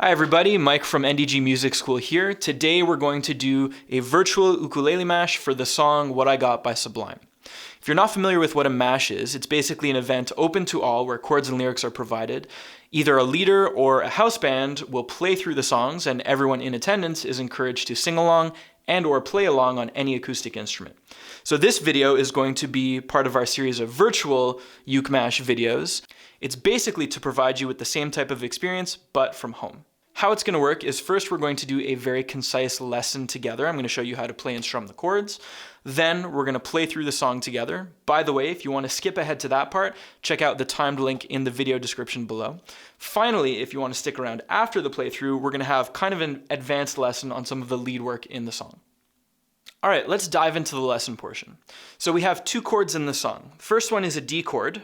Hi everybody, Mike from NDG Music School here. Today we're going to do a virtual ukulele mash for the song What I Got by Sublime. If you're not familiar with what a mash is, it's basically an event open to all where chords and lyrics are provided. Either a leader or a house band will play through the songs and everyone in attendance is encouraged to sing along and or play along on any acoustic instrument. So this video is going to be part of our series of virtual uke mash videos. It's basically to provide you with the same type of experience, but from home. How it's going to work is first we're going to do a very concise lesson together. I'm going to show you how to play and strum the chords. Then we're going to play through the song together. By the way, if you want to skip ahead to that part, check out the timed link in the video description below. Finally, if you want to stick around after the playthrough, we're going to have kind of an advanced lesson on some of the lead work in the song. All right, let's dive into the lesson portion. So we have two chords in the song. The first one is a D chord.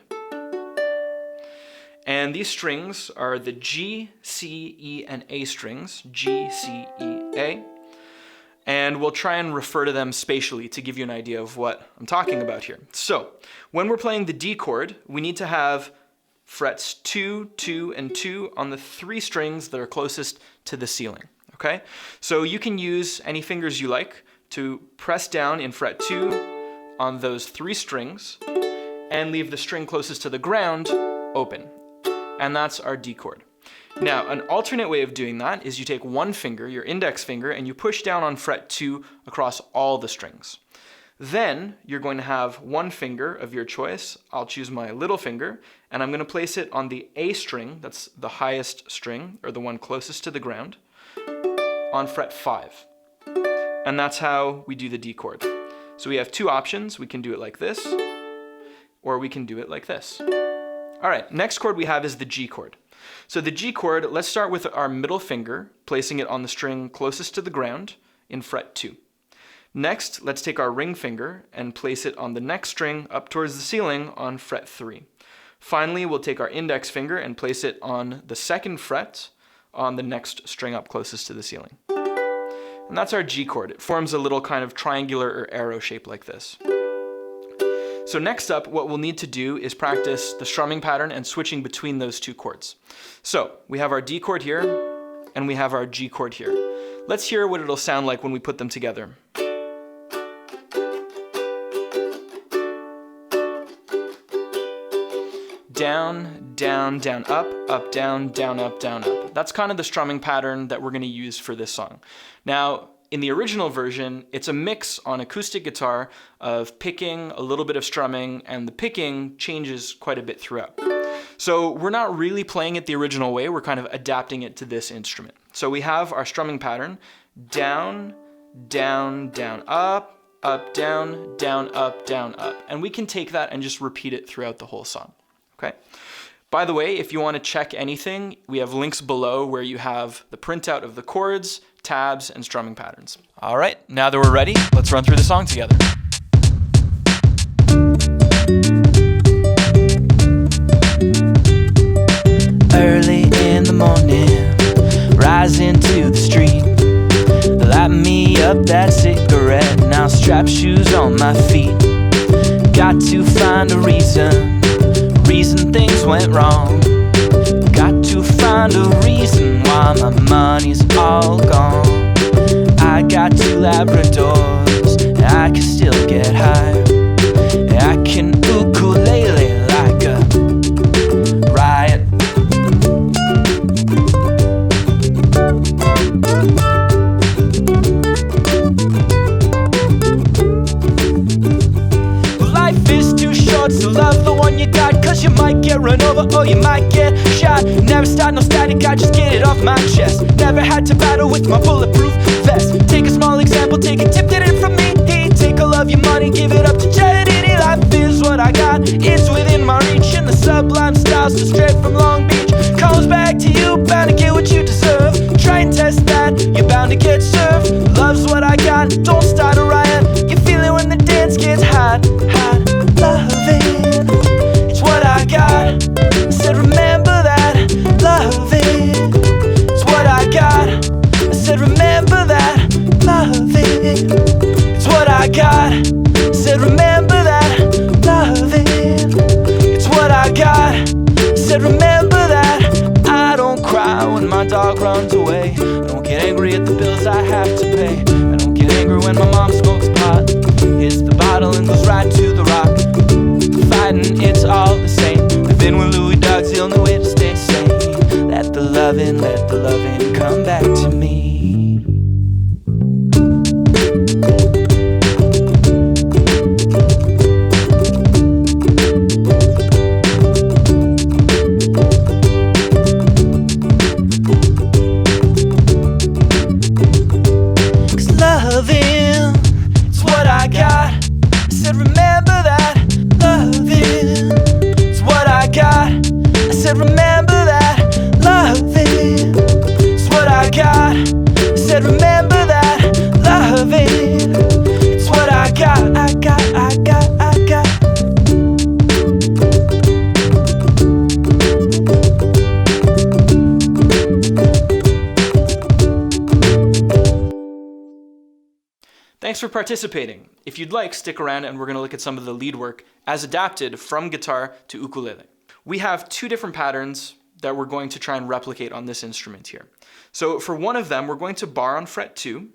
And these strings are the G, C, E, and A strings, G, C, E, A. And we'll try and refer to them spatially to give you an idea of what I'm talking about here. So, when we're playing the D chord, we need to have frets 2, 2, and 2 on the three strings that are closest to the ceiling, okay? So you can use any fingers you like to press down in fret 2 on those three strings and leave the string closest to the ground open. And that's our D chord. Now, an alternate way of doing that is you take one finger, your index finger, and you push down on fret 2 across all the strings. Then you're going to have one finger of your choice. I'll choose my little finger, and I'm going to place it on the A string, that's the highest string, or the one closest to the ground, on fret 5. And that's how we do the D chord. So we have two options. We can do it like this, or we can do it like this. All right, next chord we have is the G chord. So the G chord, let's start with our middle finger, placing it on the string closest to the ground in fret 2. Next, let's take our ring finger and place it on the next string up towards the ceiling on fret 3. Finally, we'll take our index finger and place it on the second fret on the next string up closest to the ceiling. And that's our G chord. It forms a little kind of triangular or arrow shape like this. So next up, what we'll need to do is practice the strumming pattern and switching between those two chords. So we have our D chord here, and we have our G chord here. Let's hear what it'll sound like when we put them together. Down, down, down, up, down, down, up, down, up. That's kind of the strumming pattern that we're going to use for this song. Now, in the original version, it's a mix on acoustic guitar of picking, a little bit of strumming, and the picking changes quite a bit throughout. So we're not really playing it the original way, we're kind of adapting it to this instrument. So we have our strumming pattern, down, down, down, up, down, down, up, down, up. And we can take that and just repeat it throughout the whole song, okay? By the way, if you want to check anything, we have links below where you have the printout of the chords, tabs, and strumming patterns. All right, now that we're ready, let's run through the song together. Early in the morning, rising to the street, light me up that cigarette, now strap shoes on my feet. Got to find a reason things went wrong. Got to find a reason why my money's all gone. I got two Labradors, and I can still get high. I can ukulele like a riot. Life is too short, so love the one you got, 'cause you might get run over or you might get shot. Never start no static, I just get it off my chest. Never had to battle with my bulletproof vest. Take a small example, take a tip, did it from me. Take all of your money, give it up to charity. Life is what I got, it's within my reach. And the Sublime style, so straight from Long Beach, comes back to you, bound to get what you deserve. Try and test that, you're bound to get served. Love's what I got, don't start a riot. You feel it when the dance gets hot, hot. Loving, it's what I got. I said remember that, loving, it's what I got. I said remember that, loving, it's what I got. I said remember that, loving, it's what I got. I said remember that, I don't cry when my dog dog runs away. I don't get angry at the bills I have to pay. I don't get angry when my mom smokes pot, hits the bottle and goes right to the rock. Fighting, it's all the same. Living with Louis Dogs, the only way to stay sane. Let the loving come back to me. Remember that, loving it's what I got. I said remember that, loving it's what I got. I got. Thanks for participating. If you'd like, stick around and we're going to look at some of the lead work as adapted from guitar to ukulele. We have two different patterns that we're going to try and replicate on this instrument here. So for one of them, we're going to bar on fret 2,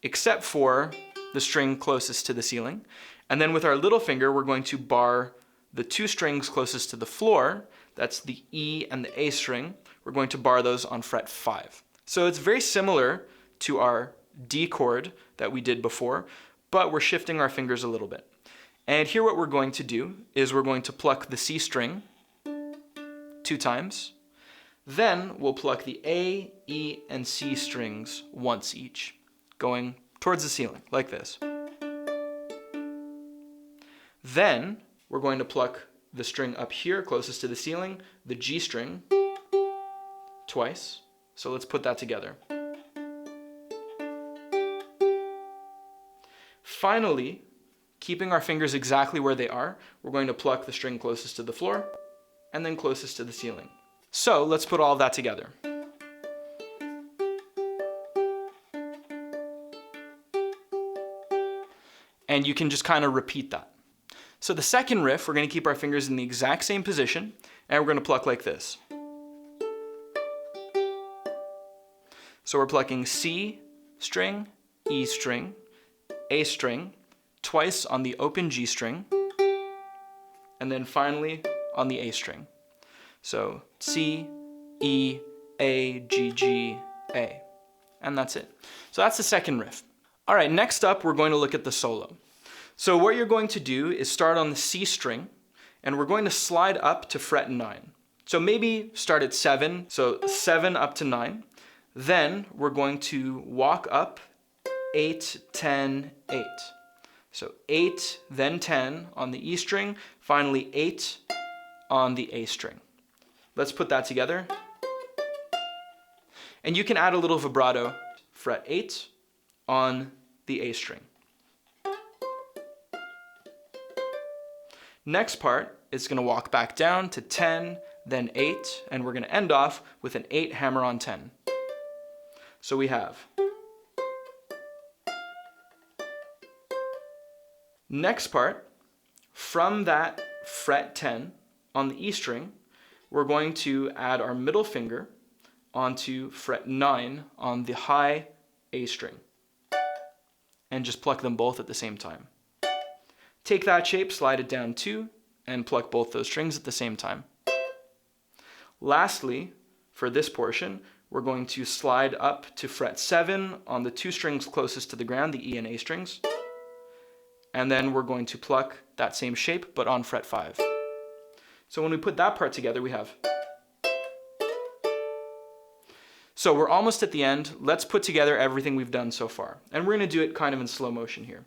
except for the string closest to the ceiling. And then with our little finger, we're going to bar the two strings closest to the floor. That's the E and the A string. We're going to bar those on fret 5. So it's very similar to our D chord that we did before, but we're shifting our fingers a little bit. And here what we're going to do is we're going to pluck the C string 2 times. Then we'll pluck the A, E, and C strings once each, going towards the ceiling, like this. Then we're going to pluck the string up here, closest to the ceiling, the G string, twice. So let's put that together. Finally, keeping our fingers exactly where they are, we're going to pluck the string closest to the floor, and then closest to the ceiling. So let's put all of that together. And you can just kind of repeat that. So the second riff, we're going to keep our fingers in the exact same position, and we're going to pluck like this. So we're plucking C string, E string, A string, twice on the open G string, and then finally on the A string. So C, E, A, G, G, A. And that's it. So that's the second riff. All right, next up, we're going to look at the solo. So what you're going to do is start on the C string, and we're going to slide up to fret 9. So maybe start at 7, so 7 up to 9. Then we're going to walk up 8, 10, 8. So 8, then 10 on the E string, finally 8 on the A string. Let's put that together. And you can add a little vibrato, fret 8 on the A string. Next part is going to walk back down to 10, then 8, and we're going to end off with an 8 hammer on 10. So we have. Next part, from that fret 10 on the E string, we're going to add our middle finger onto fret 9 on the high A string, and just pluck them both at the same time. Take that shape, slide it down 2, and pluck both those strings at the same time. Lastly, for this portion, we're going to slide up to fret 7 on the 2 strings closest to the ground, the E and A strings, and then we're going to pluck that same shape, but on fret 5. So when we put that part together, we have. So we're almost at the end. Let's put together everything we've done so far. And we're going to do it kind of in slow motion here.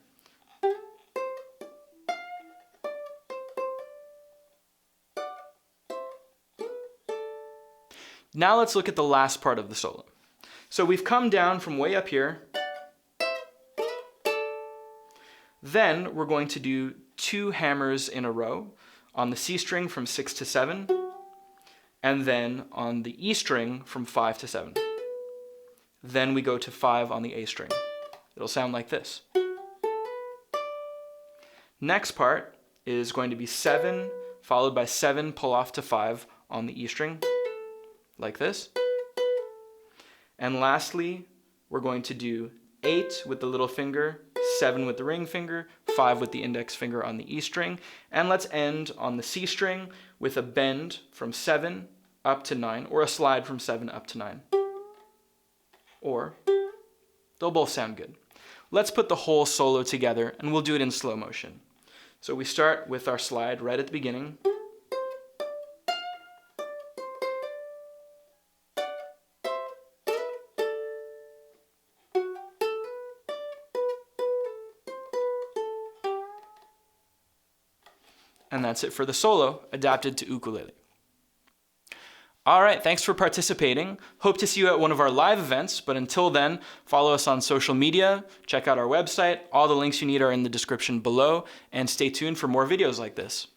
Now let's look at the last part of the solo. So we've come down from way up here. Then we're going to do 2 hammers in a row on the C string from 6 to 7, and then on the E string from 5 to 7. Then we go to 5 on the A string. It'll sound like this. Next part is going to be 7, followed by 7 pull off to 5 on the E string, like this. And lastly, we're going to do 8 with the little finger, 7 with the ring finger, 5 with the index finger on the E string, and let's end on the C string with a bend from 7 up to 9, or a slide from 7 up to 9. Or they'll both sound good. Let's put the whole solo together, and we'll do it in slow motion. So we start with our slide right at the beginning. And that's it for the solo, adapted to ukulele. All right, thanks for participating. Hope to see you at one of our live events, but until then, follow us on social media, check out our website, all the links you need are in the description below, and stay tuned for more videos like this.